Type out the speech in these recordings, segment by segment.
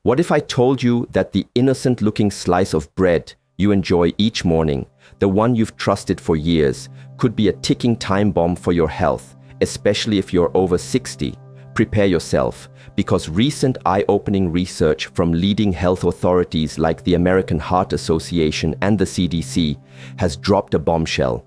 What if I told you that the innocent-looking slice of bread you enjoy each morning, the one you've trusted for years, could be a ticking time bomb for your health, especially if you're over 60? Prepare yourself, because recent eye-opening research from leading health authorities like the American Heart Association and the CDC has dropped a bombshell.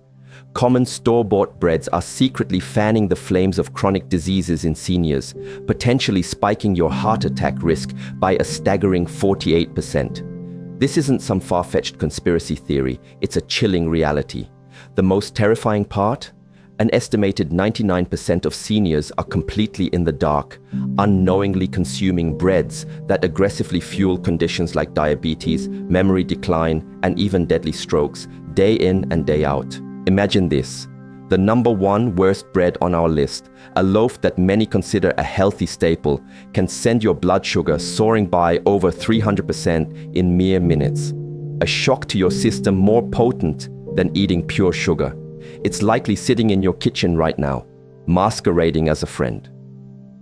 Common store-bought breads are secretly fanning the flames of chronic diseases in seniors, potentially spiking your heart attack risk by a staggering 48%. This isn't some far-fetched conspiracy theory, it's a chilling reality. The most terrifying part? An estimated 99% of seniors are completely in the dark, unknowingly consuming breads that aggressively fuel conditions like diabetes, memory decline, and even deadly strokes, day in and day out. Imagine this: the #1 worst bread on our list, a loaf that many consider a healthy staple, can send your blood sugar soaring by over 300% in mere minutes. A shock to your system more potent than eating pure sugar. It's likely sitting in your kitchen right now, masquerading as a friend.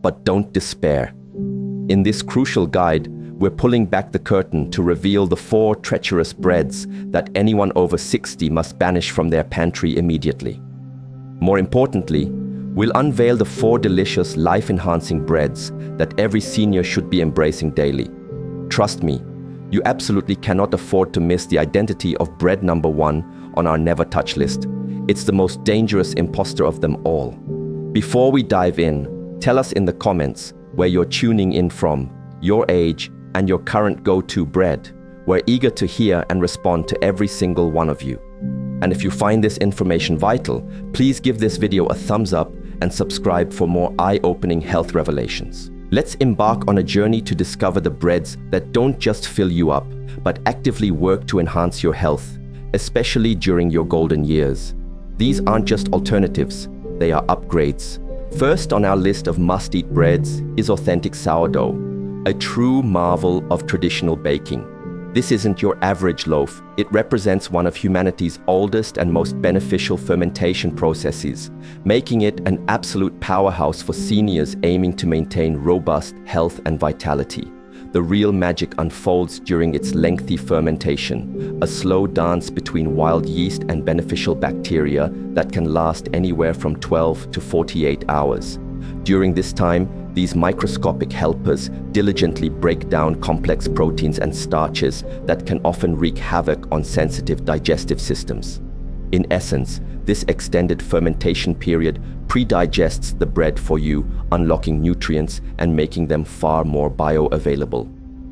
But don't despair. In this crucial guide, we're pulling back the curtain to reveal the 4 treacherous breads that anyone over 60 must banish from their pantry immediately. More importantly, we'll unveil the 4 delicious, life-enhancing breads that every senior should be embracing daily. Trust me, you absolutely cannot afford to miss the identity of bread #1 on our never touch list. It's the most dangerous imposter of them all. Before we dive in, tell us in the comments where you're tuning in from, your age, and your current go-to bread. We're eager to hear and respond to every single one of you. And if you find this information vital, please give this video a thumbs up and subscribe for more eye-opening health revelations. Let's embark on a journey to discover the breads that don't just fill you up, but actively work to enhance your health, especially during your golden years. These aren't just alternatives, they are upgrades. First on our list of must-eat breads is authentic sourdough, a true marvel of traditional baking. This isn't your average loaf. It represents one of humanity's oldest and most beneficial fermentation processes, making it an absolute powerhouse for seniors aiming to maintain robust health and vitality. The real magic unfolds during its lengthy fermentation, a slow dance between wild yeast and beneficial bacteria that can last anywhere from 12 to 48 hours. During this time, these microscopic helpers diligently break down complex proteins and starches that can often wreak havoc on sensitive digestive systems. In essence, this extended fermentation period pre-digests the bread for you, unlocking nutrients and making them far more bioavailable.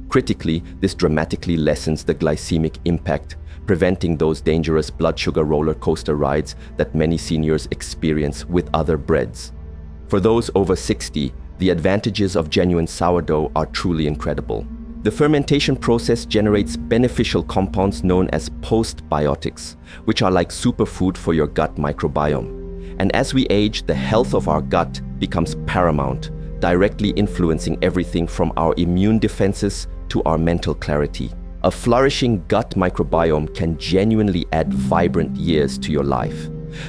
Critically, this dramatically lessens the glycemic impact, preventing those dangerous blood sugar roller coaster rides that many seniors experience with other breads. For those over 60, the advantages of genuine sourdough are truly incredible. The fermentation process generates beneficial compounds known as postbiotics, which are like superfood for your gut microbiome. And as we age, the health of our gut becomes paramount, directly influencing everything from our immune defenses to our mental clarity. A flourishing gut microbiome can genuinely add vibrant years to your life.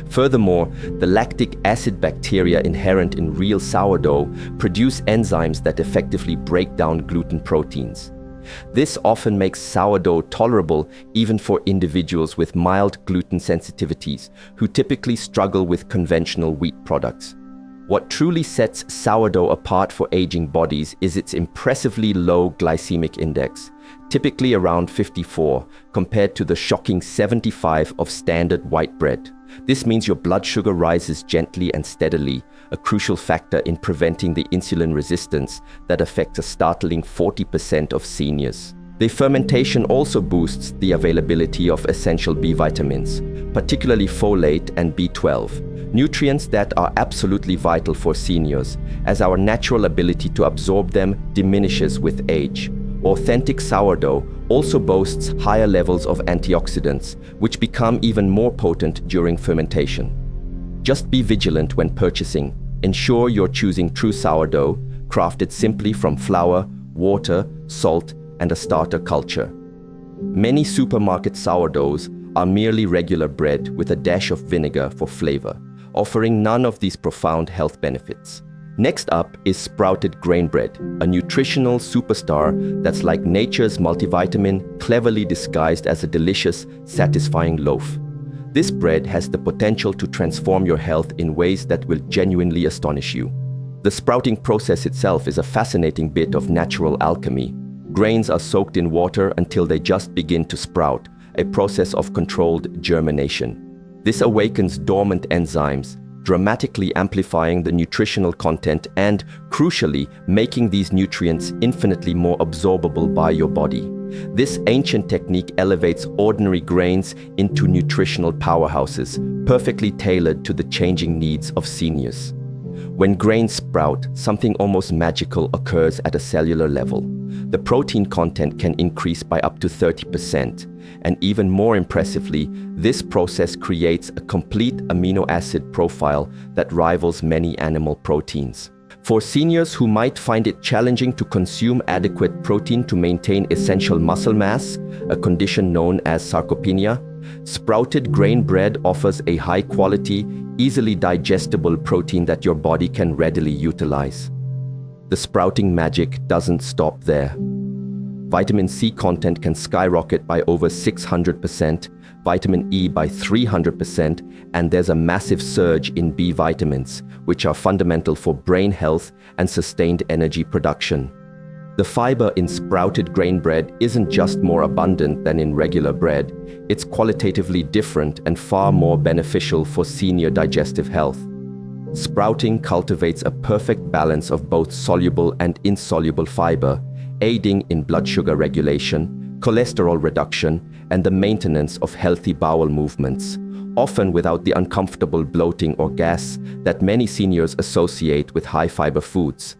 Furthermore, the lactic acid bacteria inherent in real sourdough produce enzymes that effectively break down gluten proteins. This often makes sourdough tolerable even for individuals with mild gluten sensitivities who typically struggle with conventional wheat products. What truly sets sourdough apart for aging bodies is its impressively low glycemic index, typically around 54, compared to the shocking 75 of standard white bread. This means your blood sugar rises gently and steadily, a crucial factor in preventing the insulin resistance that affects a startling 40% of seniors. The fermentation also boosts the availability of essential B vitamins, particularly folate and B12, nutrients that are absolutely vital for seniors, as our natural ability to absorb them diminishes with age. Authentic sourdough also boasts higher levels of antioxidants, which become even more potent during fermentation. Just be vigilant when purchasing. Ensure you're choosing true sourdough, crafted simply from flour, water, salt, and a starter culture. Many supermarket sourdoughs are merely regular bread with a dash of vinegar for flavor, offering none of these profound health benefits. Next up is sprouted grain bread, a nutritional superstar that's like nature's multivitamin, cleverly disguised as a delicious, satisfying loaf. This bread has the potential to transform your health in ways that will genuinely astonish you. The sprouting process itself is a fascinating bit of natural alchemy. Grains are soaked in water until they just begin to sprout, a process of controlled germination. This awakens dormant enzymes, dramatically amplifying the nutritional content and, crucially, making these nutrients infinitely more absorbable by your body. This ancient technique elevates ordinary grains into nutritional powerhouses, perfectly tailored to the changing needs of seniors. When grains sprout, something almost magical occurs at a cellular level. The protein content can increase by up to 30%, and even more impressively, this process creates a complete amino acid profile that rivals many animal proteins. For seniors who might find it challenging to consume adequate protein to maintain essential muscle mass, a condition known as sarcopenia, sprouted grain bread offers a high-quality, easily digestible protein that your body can readily utilize. The sprouting magic doesn't stop there. Vitamin C content can skyrocket by over 600%, vitamin E by 300%, and there's a massive surge in B vitamins, which are fundamental for brain health and sustained energy production. The fiber in sprouted grain bread isn't just more abundant than in regular bread, it's qualitatively different and far more beneficial for senior digestive health. Sprouting cultivates a perfect balance of both soluble and insoluble fiber, aiding in blood sugar regulation, cholesterol reduction, and the maintenance of healthy bowel movements, often without the uncomfortable bloating or gas that many seniors associate with high-fiber foods.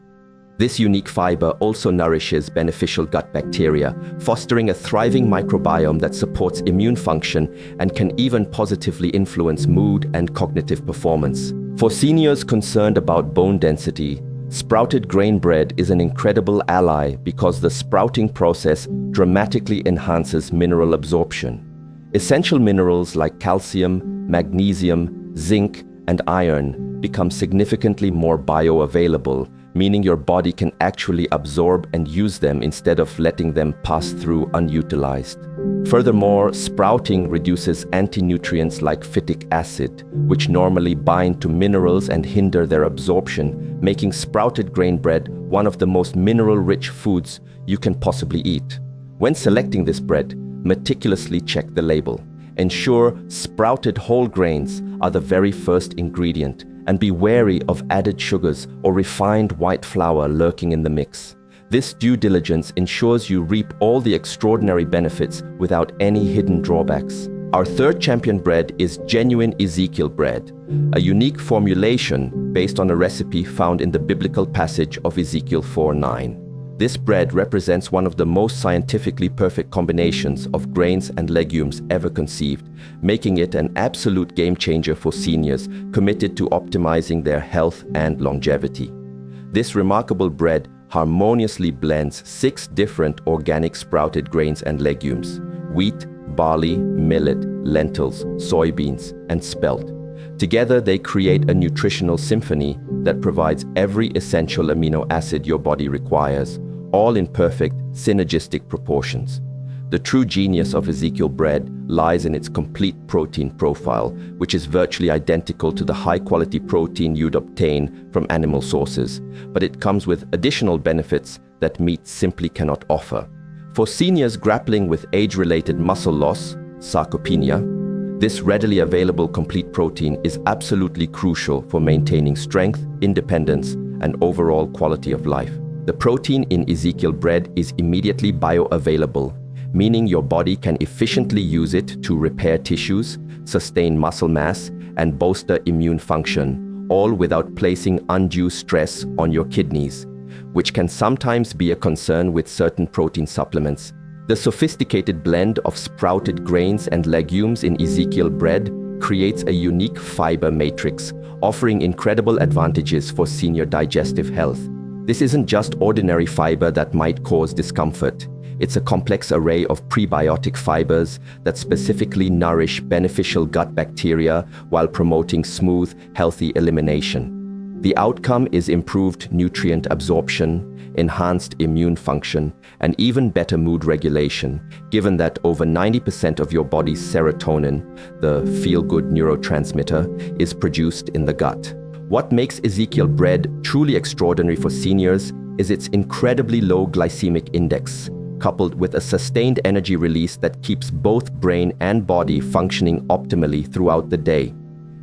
This unique fiber also nourishes beneficial gut bacteria, fostering a thriving microbiome that supports immune function and can even positively influence mood and cognitive performance. For seniors concerned about bone density, sprouted grain bread is an incredible ally because the sprouting process dramatically enhances mineral absorption. Essential minerals like calcium, magnesium, zinc, and iron become significantly more bioavailable, meaning your body can actually absorb and use them instead of letting them pass through unutilized. Furthermore, sprouting reduces anti-nutrients like phytic acid, which normally bind to minerals and hinder their absorption, making sprouted grain bread one of the most mineral-rich foods you can possibly eat. When selecting this bread, meticulously check the label. Ensure sprouted whole grains are the very first ingredient, and be wary of added sugars or refined white flour lurking in the mix. This due diligence ensures you reap all the extraordinary benefits without any hidden drawbacks. Our third champion bread is genuine Ezekiel bread, a unique formulation based on a recipe found in the biblical passage of Ezekiel 4:9. This bread represents one of the most scientifically perfect combinations of grains and legumes ever conceived, making it an absolute game changer for seniors committed to optimizing their health and longevity. This remarkable bread harmoniously blends 6 different organic sprouted grains and legumes: wheat, barley, millet, lentils, soybeans, and spelt. Together, they create a nutritional symphony that provides every essential amino acid your body requires, all in perfect, synergistic proportions. The true genius of Ezekiel bread lies in its complete protein profile, which is virtually identical to the high-quality protein you'd obtain from animal sources, but it comes with additional benefits that meat simply cannot offer. For seniors grappling with age-related muscle loss, sarcopenia, this readily available complete protein is absolutely crucial for maintaining strength, independence, and overall quality of life. The protein in Ezekiel bread is immediately bioavailable, meaning your body can efficiently use it to repair tissues, sustain muscle mass, and bolster immune function, all without placing undue stress on your kidneys, which can sometimes be a concern with certain protein supplements. The sophisticated blend of sprouted grains and legumes in Ezekiel bread creates a unique fiber matrix, offering incredible advantages for senior digestive health. This isn't just ordinary fiber that might cause discomfort. It's a complex array of prebiotic fibers that specifically nourish beneficial gut bacteria while promoting smooth, healthy elimination. The outcome is improved nutrient absorption, enhanced immune function, and even better mood regulation, given that over 90% of your body's serotonin, the feel-good neurotransmitter, is produced in the gut. What makes Ezekiel bread truly extraordinary for seniors is its incredibly low glycemic index, coupled with a sustained energy release that keeps both brain and body functioning optimally throughout the day.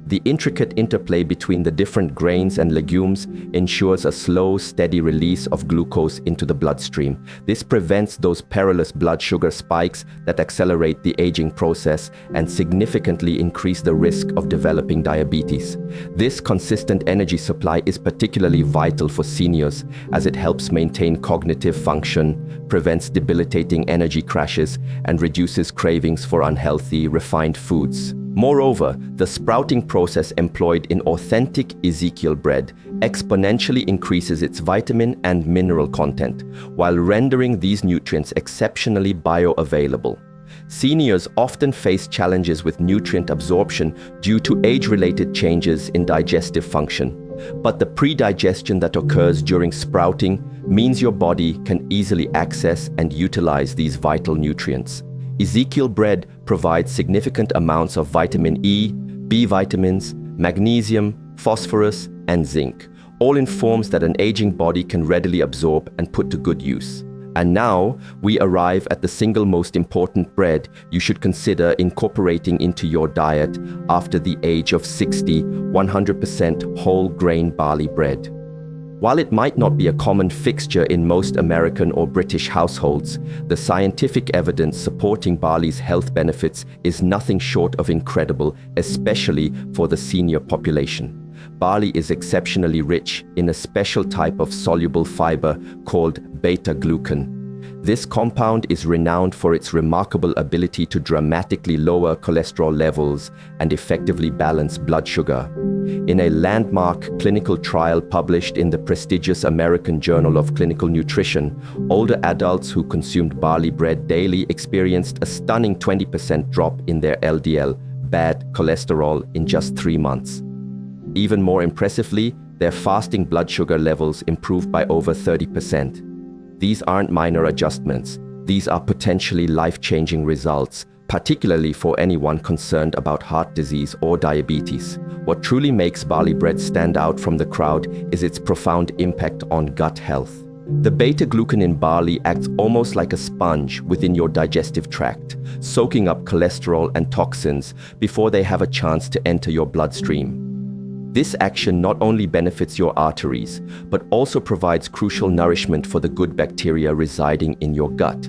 The intricate interplay between the different grains and legumes ensures a slow, steady release of glucose into the bloodstream. This prevents those perilous blood sugar spikes that accelerate the aging process and significantly increase the risk of developing diabetes. This consistent energy supply is particularly vital for seniors, as it helps maintain cognitive function, prevents debilitating energy crashes, and reduces cravings for unhealthy, refined foods. Moreover, the sprouting process employed in authentic Ezekiel bread exponentially increases its vitamin and mineral content, while rendering these nutrients exceptionally bioavailable. Seniors often face challenges with nutrient absorption due to age-related changes in digestive function. But the pre-digestion that occurs during sprouting means your body can easily access and utilize these vital nutrients. Ezekiel bread provides significant amounts of vitamin E, B vitamins, magnesium, phosphorus, and zinc, all in forms that an aging body can readily absorb and put to good use. And now, we arrive at the single most important bread you should consider incorporating into your diet after the age of 60, 100% whole grain barley bread. While it might not be a common fixture in most American or British households, the scientific evidence supporting barley's health benefits is nothing short of incredible, especially for the senior population. Barley is exceptionally rich in a special type of soluble fiber called beta-glucan. This compound is renowned for its remarkable ability to dramatically lower cholesterol levels and effectively balance blood sugar. In a landmark clinical trial published in the prestigious American Journal of Clinical Nutrition, older adults who consumed barley bread daily experienced a stunning 20% drop in their LDL, bad cholesterol, in just 3 months. Even more impressively, their fasting blood sugar levels improved by over 30%. These aren't minor adjustments. These are potentially life-changing results, particularly for anyone concerned about heart disease or diabetes. What truly makes barley bread stand out from the crowd is its profound impact on gut health. The beta-glucan in barley acts almost like a sponge within your digestive tract, soaking up cholesterol and toxins before they have a chance to enter your bloodstream. This action not only benefits your arteries, but also provides crucial nourishment for the good bacteria residing in your gut.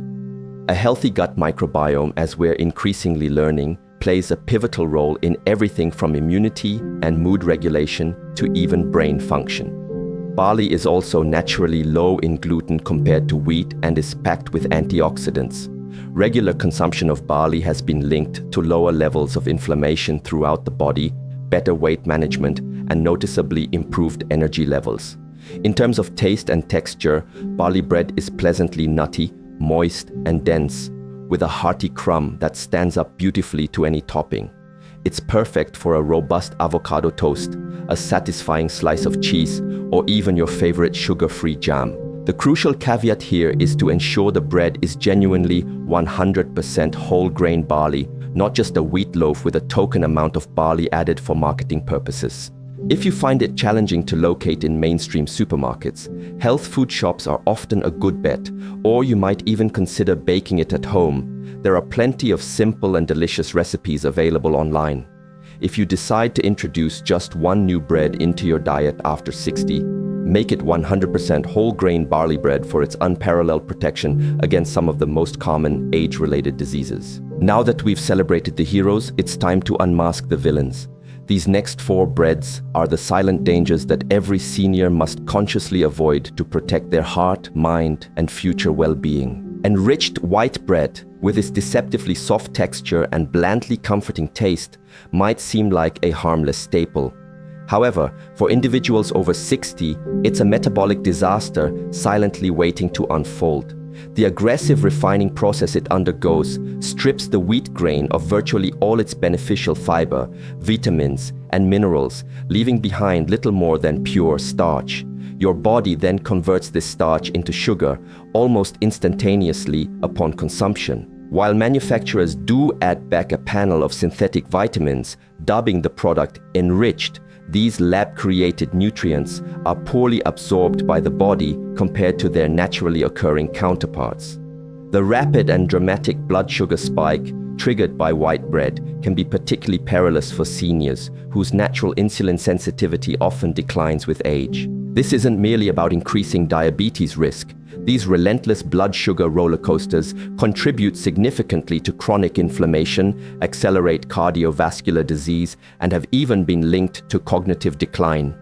A healthy gut microbiome, as we're increasingly learning, plays a pivotal role in everything from immunity and mood regulation to even brain function. Barley is also naturally low in gluten compared to wheat and is packed with antioxidants. Regular consumption of barley has been linked to lower levels of inflammation throughout the body, better weight management, and noticeably improved energy levels. In terms of taste and texture, barley bread is pleasantly nutty, moist, and dense, with a hearty crumb that stands up beautifully to any topping. It's perfect for a robust avocado toast, a satisfying slice of cheese, or even your favorite sugar-free jam. The crucial caveat here is to ensure the bread is genuinely 100% whole grain barley, not just a wheat loaf with a token amount of barley added for marketing purposes. If you find it challenging to locate in mainstream supermarkets, health food shops are often a good bet, or you might even consider baking it at home. There are plenty of simple and delicious recipes available online. If you decide to introduce just one new bread into your diet after 60, make it 100% whole grain barley bread for its unparalleled protection against some of the most common age-related diseases. Now that we've celebrated the heroes, it's time to unmask the villains. These next 4 breads are the silent dangers that every senior must consciously avoid to protect their heart, mind, and future well-being. Enriched white bread, with its deceptively soft texture and blandly comforting taste, might seem like a harmless staple. However, for individuals over 60, it's a metabolic disaster silently waiting to unfold. The aggressive refining process it undergoes strips the wheat grain of virtually all its beneficial fiber, vitamins, and minerals, leaving behind little more than pure starch. Your body then converts this starch into sugar almost instantaneously upon consumption. While manufacturers do add back a panel of synthetic vitamins, dubbing the product enriched, these lab-created nutrients are poorly absorbed by the body compared to their naturally occurring counterparts. The rapid and dramatic blood sugar spike triggered by white bread can be particularly perilous for seniors, whose natural insulin sensitivity often declines with age. This isn't merely about increasing diabetes risk. These relentless blood sugar roller coasters contribute significantly to chronic inflammation, accelerate cardiovascular disease, and have even been linked to cognitive decline.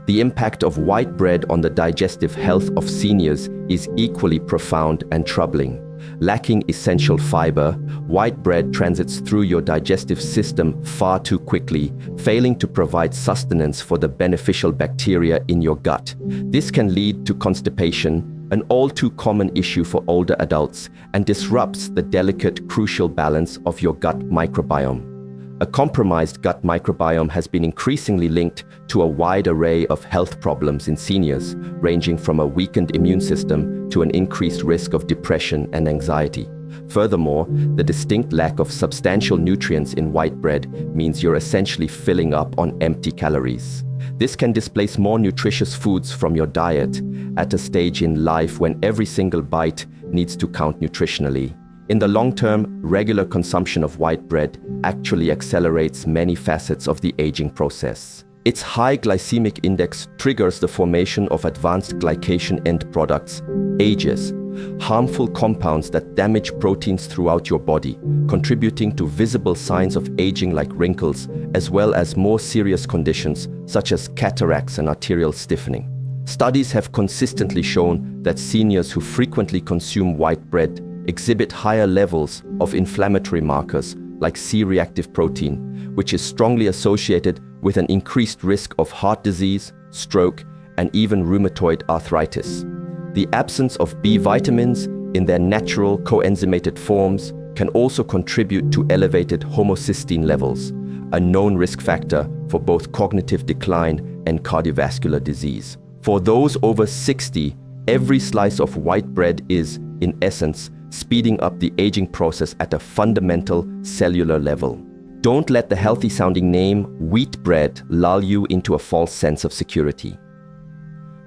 The impact of white bread on the digestive health of seniors is equally profound and troubling. Lacking essential fiber, white bread transits through your digestive system far too quickly, failing to provide sustenance for the beneficial bacteria in your gut. This can lead to constipation, an all too common issue for older adults, and disrupts the delicate, crucial balance of your gut microbiome. A compromised gut microbiome has been increasingly linked to a wide array of health problems in seniors, ranging from a weakened immune system to an increased risk of depression and anxiety. Furthermore, the distinct lack of substantial nutrients in white bread means you're essentially filling up on empty calories. This can displace more nutritious foods from your diet at a stage in life when every single bite needs to count nutritionally. In the long term, regular consumption of white bread actually accelerates many facets of the aging process. Its high glycemic index triggers the formation of advanced glycation end products, AGEs, harmful compounds that damage proteins throughout your body, contributing to visible signs of aging like wrinkles, as well as more serious conditions such as cataracts and arterial stiffening. Studies have consistently shown that seniors who frequently consume white bread exhibit higher levels of inflammatory markers like C-reactive protein, which is strongly associated with an increased risk of heart disease, stroke, and even rheumatoid arthritis. The absence of B vitamins in their natural coenzymated forms can also contribute to elevated homocysteine levels, a known risk factor for both cognitive decline and cardiovascular disease. For those over 60, every slice of white bread is, in essence, speeding up the aging process at a fundamental cellular level. Don't let the healthy-sounding name wheat bread lull you into a false sense of security.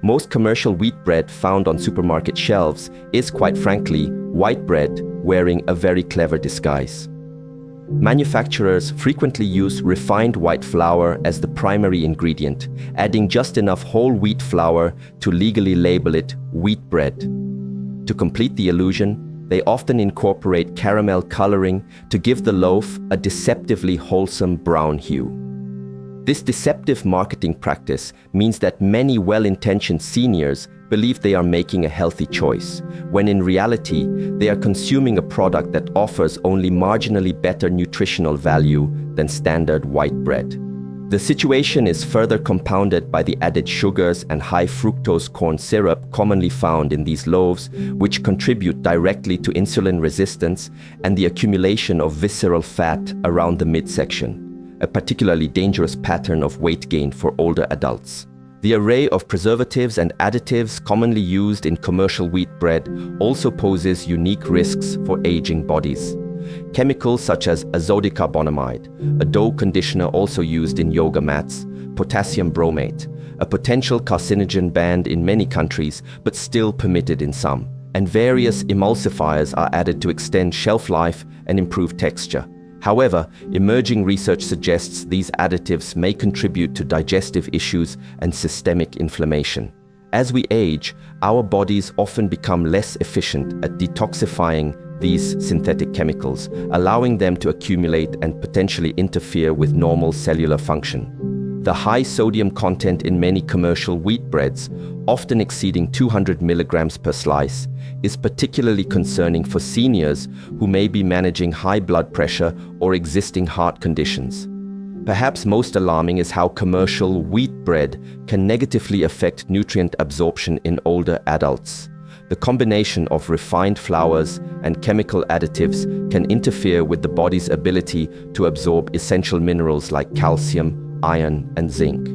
Most commercial wheat bread found on supermarket shelves is, quite frankly, white bread wearing a very clever disguise. Manufacturers frequently use refined white flour as the primary ingredient, adding just enough whole wheat flour to legally label it wheat bread. To complete the illusion, they often incorporate caramel coloring to give the loaf a deceptively wholesome brown hue. This deceptive marketing practice means that many well-intentioned seniors believe they are making a healthy choice, when in reality, they are consuming a product that offers only marginally better nutritional value than standard white bread. The situation is further compounded by the added sugars and high fructose corn syrup commonly found in these loaves, which contribute directly to insulin resistance and the accumulation of visceral fat around the midsection, a particularly dangerous pattern of weight gain for older adults. The array of preservatives and additives commonly used in commercial wheat bread also poses unique risks for aging bodies. Chemicals such as azodicarbonamide, a dough conditioner also used in yoga mats, potassium bromate, a potential carcinogen banned in many countries but still permitted in some, and various emulsifiers are added to extend shelf life and improve texture. However, emerging research suggests these additives may contribute to digestive issues and systemic inflammation. As we age, our bodies often become less efficient at detoxifying these synthetic chemicals, allowing them to accumulate and potentially interfere with normal cellular function. The high sodium content in many commercial wheat breads, often exceeding 200 milligrams per slice, is particularly concerning for seniors who may be managing high blood pressure or existing heart conditions. Perhaps most alarming is how commercial wheat bread can negatively affect nutrient absorption in older adults. The combination of refined flours and chemical additives can interfere with the body's ability to absorb essential minerals like calcium, iron, and zinc.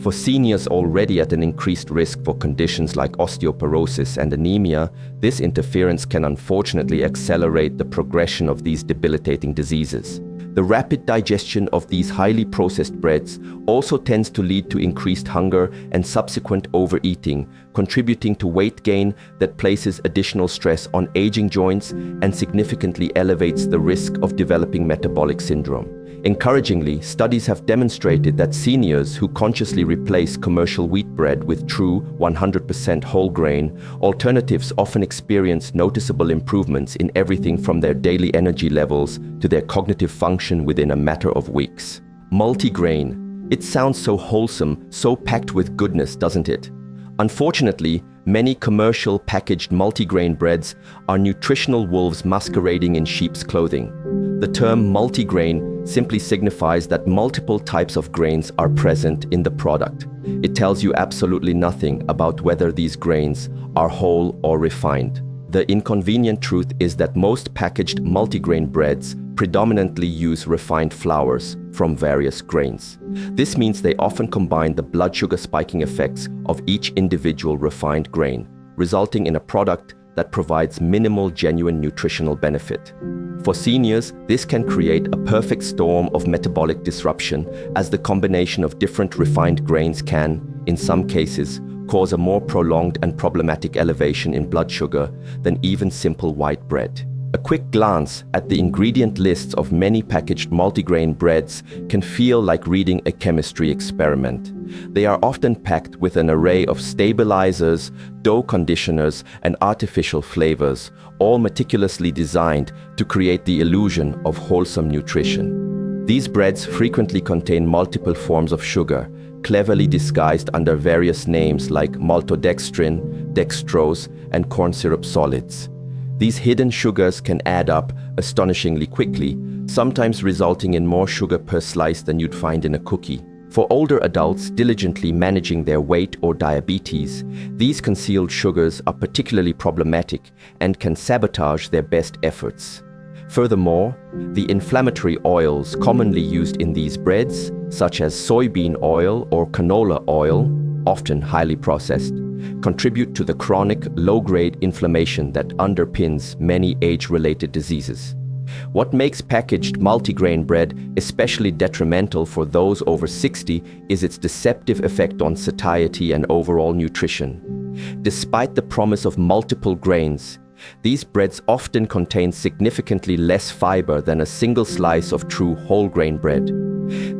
For seniors already at an increased risk for conditions like osteoporosis and anemia, this interference can unfortunately accelerate the progression of these debilitating diseases. The rapid digestion of these highly processed breads also tends to lead to increased hunger and subsequent overeating, contributing to weight gain that places additional stress on aging joints and significantly elevates the risk of developing metabolic syndrome. Encouragingly, studies have demonstrated that seniors who consciously replace commercial wheat bread with true 100% whole grain alternatives often experience noticeable improvements in everything from their daily energy levels to their cognitive function within a matter of weeks. Multigrain. It sounds so wholesome, so packed with goodness, doesn't it? Unfortunately, many commercial packaged multigrain breads are nutritional wolves masquerading in sheep's clothing. The term multigrain simply signifies that multiple types of grains are present in the product. It tells you absolutely nothing about whether these grains are whole or refined. The inconvenient truth is that most packaged multigrain breads predominantly use refined flours from various grains. This means they often combine the blood sugar spiking effects of each individual refined grain, resulting in a product that provides minimal genuine nutritional benefit. For seniors, this can create a perfect storm of metabolic disruption, as the combination of different refined grains can, in some cases, cause a more prolonged and problematic elevation in blood sugar than even simple white bread. A quick glance at the ingredient lists of many packaged multigrain breads can feel like reading a chemistry experiment. They are often packed with an array of stabilizers, dough conditioners, and artificial flavors, all meticulously designed to create the illusion of wholesome nutrition. These breads frequently contain multiple forms of sugar, cleverly disguised under various names like maltodextrin, dextrose, and corn syrup solids. These hidden sugars can add up astonishingly quickly, sometimes resulting in more sugar per slice than you'd find in a cookie. For older adults diligently managing their weight or diabetes, these concealed sugars are particularly problematic and can sabotage their best efforts. Furthermore, the inflammatory oils commonly used in these breads, such as soybean oil or canola oil, often highly processed, contribute to the chronic, low-grade inflammation that underpins many age-related diseases. What makes packaged multigrain bread especially detrimental for those over 60 is its deceptive effect on satiety and overall nutrition. Despite the promise of multiple grains, these breads often contain significantly less fiber than a single slice of true whole grain bread.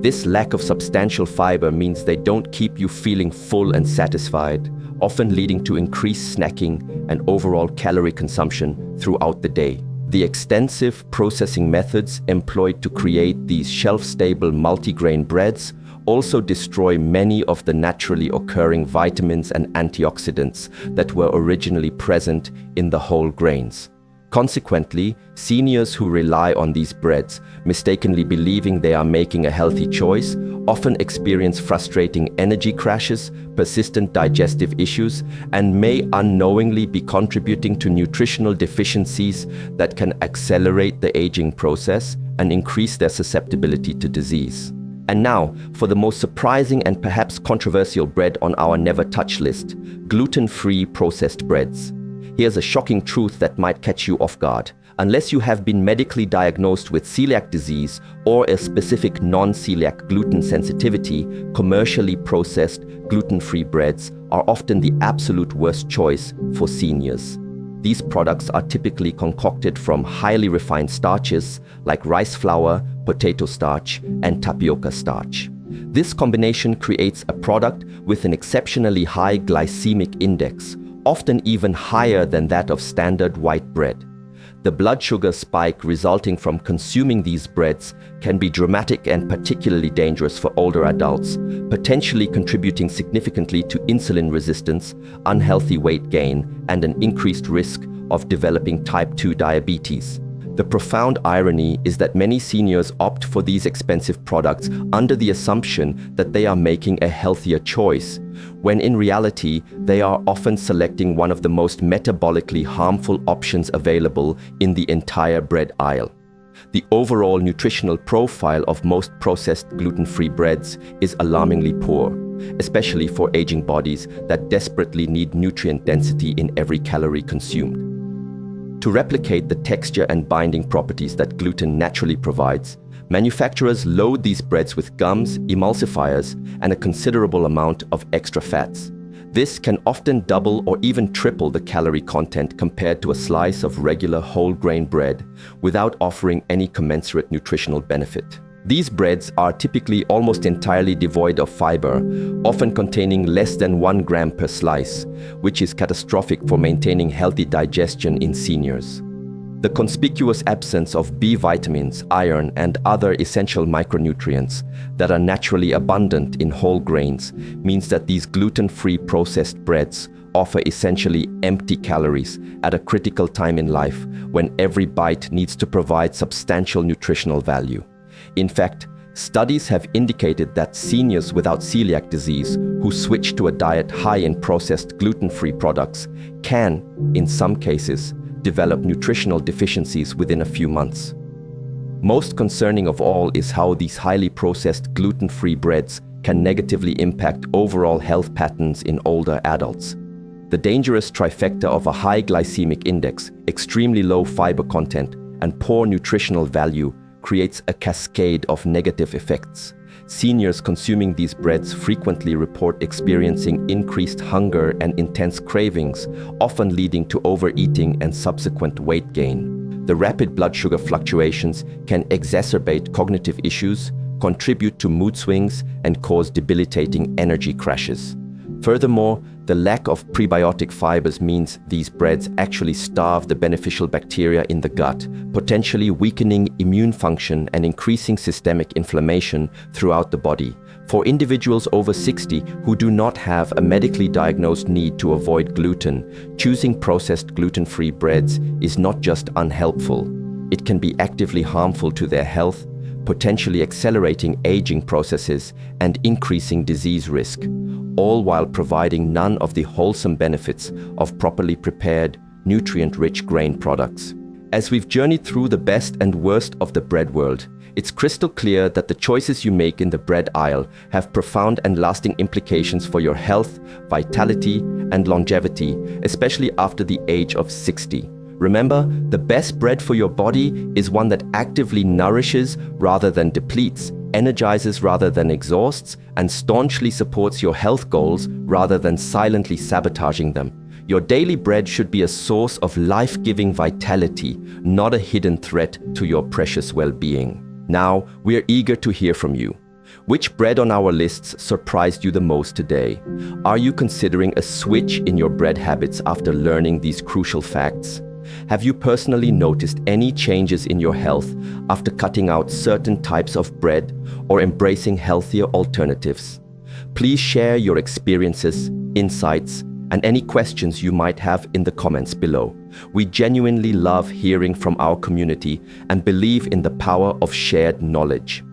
This lack of substantial fiber means they don't keep you feeling full and satisfied, often leading to increased snacking and overall calorie consumption throughout the day. The extensive processing methods employed to create these shelf-stable multigrain breads also destroy many of the naturally occurring vitamins and antioxidants that were originally present in the whole grains. Consequently, seniors who rely on these breads, mistakenly believing they are making a healthy choice, often experience frustrating energy crashes, persistent digestive issues, and may unknowingly be contributing to nutritional deficiencies that can accelerate the aging process and increase their susceptibility to disease. And now, for the most surprising and perhaps controversial bread on our never touch list, gluten-free processed breads. Here's a shocking truth that might catch you off guard. Unless you have been medically diagnosed with celiac disease or a specific non-celiac gluten sensitivity, commercially processed gluten-free breads are often the absolute worst choice for seniors. These products are typically concocted from highly refined starches like rice flour, potato starch, and tapioca starch. This combination creates a product with an exceptionally high glycemic index, often even higher than that of standard white bread. The blood sugar spike resulting from consuming these breads can be dramatic and particularly dangerous for older adults, potentially contributing significantly to insulin resistance, unhealthy weight gain, and an increased risk of developing type 2 diabetes. The profound irony is that many seniors opt for these expensive products under the assumption that they are making a healthier choice, when in reality, they are often selecting one of the most metabolically harmful options available in the entire bread aisle. The overall nutritional profile of most processed gluten-free breads is alarmingly poor, especially for aging bodies that desperately need nutrient density in every calorie consumed. To replicate the texture and binding properties that gluten naturally provides, manufacturers load these breads with gums, emulsifiers, and a considerable amount of extra fats. This can often double or even triple the calorie content compared to a slice of regular whole grain bread without offering any commensurate nutritional benefit. These breads are typically almost entirely devoid of fiber, often containing less than 1 gram per slice, which is catastrophic for maintaining healthy digestion in seniors. The conspicuous absence of B vitamins, iron, and other essential micronutrients that are naturally abundant in whole grains means that these gluten-free processed breads offer essentially empty calories at a critical time in life when every bite needs to provide substantial nutritional value. In fact, studies have indicated that seniors without celiac disease who switch to a diet high in processed gluten-free products can, in some cases, develop nutritional deficiencies within a few months. Most concerning of all is how these highly processed gluten-free breads can negatively impact overall health patterns in older adults. The dangerous trifecta of a high glycemic index, extremely low fiber content, and poor nutritional value creates a cascade of negative effects. Seniors consuming these breads frequently report experiencing increased hunger and intense cravings, often leading to overeating and subsequent weight gain. The rapid blood sugar fluctuations can exacerbate cognitive issues, contribute to mood swings, and cause debilitating energy crashes. Furthermore, the lack of prebiotic fibers means these breads actually starve the beneficial bacteria in the gut, potentially weakening immune function and increasing systemic inflammation throughout the body. For individuals over 60 who do not have a medically diagnosed need to avoid gluten, choosing processed gluten-free breads is not just unhelpful. It can be actively harmful to their health, potentially accelerating aging processes and increasing disease risk, all while providing none of the wholesome benefits of properly prepared, nutrient-rich grain products. As we've journeyed through the best and worst of the bread world, it's crystal clear that the choices you make in the bread aisle have profound and lasting implications for your health, vitality, and longevity, especially after the age of 60. Remember, the best bread for your body is one that actively nourishes rather than depletes, energizes rather than exhausts, and staunchly supports your health goals rather than silently sabotaging them. Your daily bread should be a source of life-giving vitality, not a hidden threat to your precious well-being. Now, we're eager to hear from you. Which bread on our lists surprised you the most today? Are you considering a switch in your bread habits after learning these crucial facts? Have you personally noticed any changes in your health after cutting out certain types of bread or embracing healthier alternatives? Please share your experiences, insights, and any questions you might have in the comments below. We genuinely love hearing from our community and believe in the power of shared knowledge.